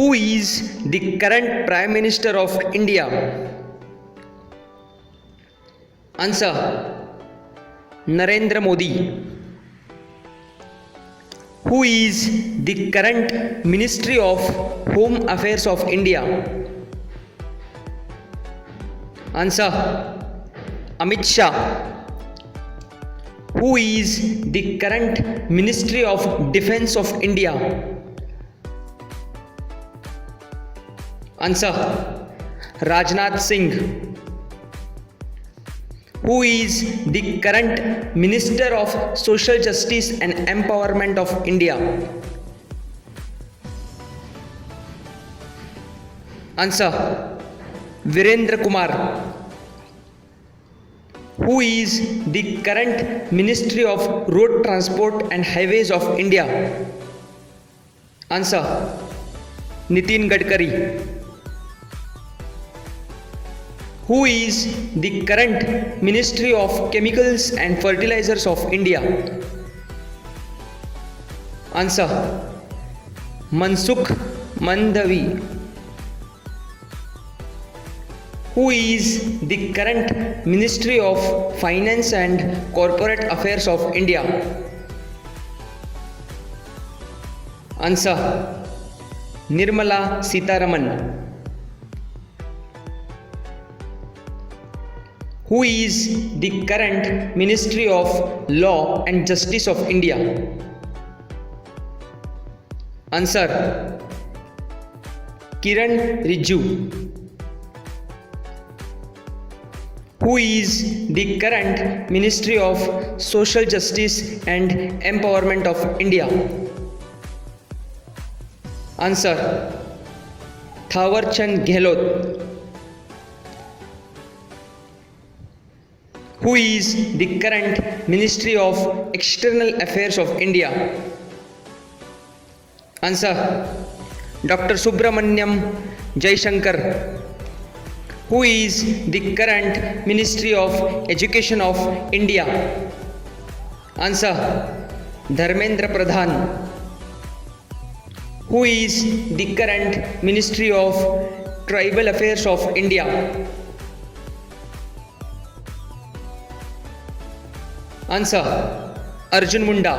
Who is the current Prime Minister of India? Answer: Narendra Modi. Who is the current Ministry of Home Affairs of India? Answer: Amit Shah. Who is the current Ministry of Defence of India? Answer: Rajnath Singh. Who is the current Minister of Social Justice and Empowerment of India? Answer: Virendra Kumar. Who is the current Ministry of Road Transport and Highways of India? Answer: Nitin Gadkari. Who is the current Ministry of Chemicals and Fertilizers of India? Answer: Mansukh Mandavi. Who is the current Ministry of Finance and Corporate Affairs of India? Answer: Nirmala Sitharaman. Who is the current Ministry of Law and Justice of India? Answer: Kiran Rijiju. Who is the current Ministry of Social Justice and Empowerment of India? Answer: Thawar Chand Gehlot. Who is the current Ministry of External Affairs of India? Answer: Dr. Subramaniam Jaishankar. Who is the current Ministry of Education of India? Answer: Dharmendra Pradhan. Who is the current Ministry of Tribal Affairs of India? Answer: Arjun Munda.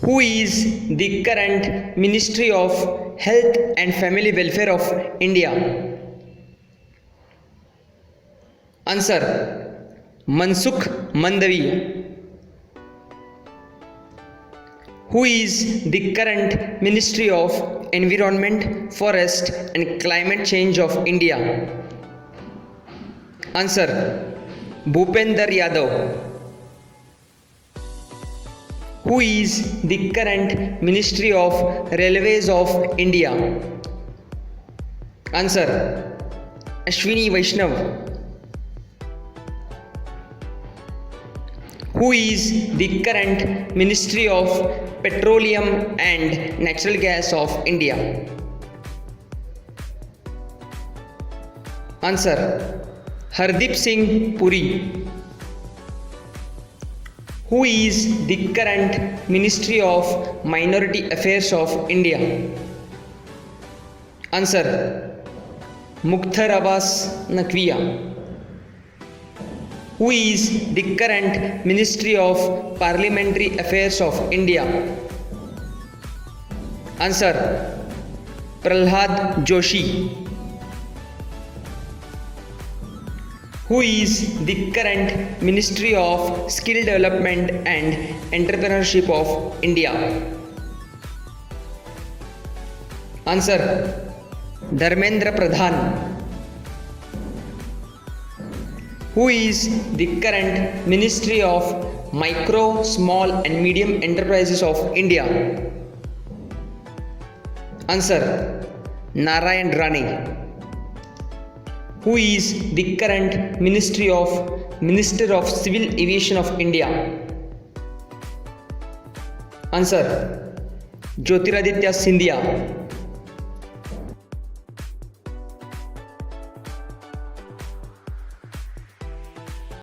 Who is the current Ministry of Health and Family Welfare of India? Answer: Mansukh Mandavi. Who is the current Ministry of Environment, Forest and Climate Change of India? Answer: Bhupender Yadav. Who is the current Ministry of Railways of India? Answer: Ashwini Vaishnav. Who is the current Ministry of Petroleum and Natural Gas of India? Answer: Hardeep Singh Puri. Who is the current Ministry of Minority Affairs of India? Answer: Mukhtar Abbas Naqviya. Who is the current Ministry of Parliamentary Affairs of India? Answer: Prahlad Joshi. Who is the current Ministry of Skill Development and Entrepreneurship of India? Answer: Dharmendra Pradhan. Who is the current Ministry of Micro, Small and Medium Enterprises of India? Answer: Narayan Rane. Who is the current Minister of Civil Aviation of India? Answer: Jyotiraditya Scindia.